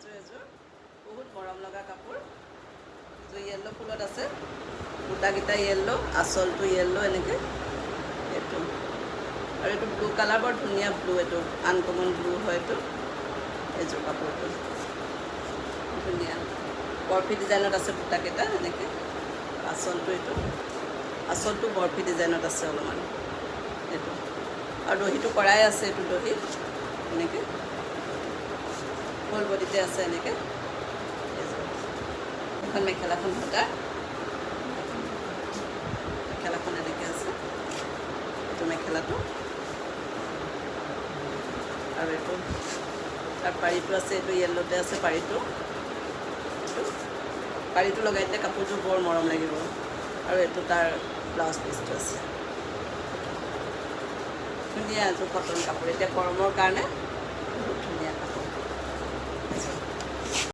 এযোৰ বহুত মৰম লগা কাপোৰ এযোৰ য়েল্ল' ফুলত আছে বুটাকেইটা য়েল্ল' আঁচলটো য়েল্ল' এনেকৈ এইটো আৰু এইটো ব্লু কালাৰ বৰ ধুনীয়া ব্লু এইটো আনকমন ব্লু হয় এইটো এযোৰ কাপোৰটো ধুনীয়া বৰফি ডিজাইনত আছে বুটাকেইটা এনেকৈ আঁচলটো এইটো আঁচলটো বৰফি ডিজাইনত আছে অলপমান এইটো আৰু দহিটো কৰাই আছে এইটো দহি এনেকৈ ফুল বডিতে আছে এনেকৈ এখন মেখেলাখন ভটা মেখেলাখন এনেকৈ আছে এইটো মেখেলাটো আৰু এইটো তাৰ পাৰিটো আছে এইটো য়েল্ল'তে আছে পাৰিটো এইটো পাৰিটো লগাই দিলে কাপোৰযোৰ বৰ মৰম লাগিব আৰু এইটো তাৰ ব্লাউজ পিচটো আছে ধুনীয়া এযোৰ কটন কাপোৰ এতিয়া গৰমৰ কাৰণে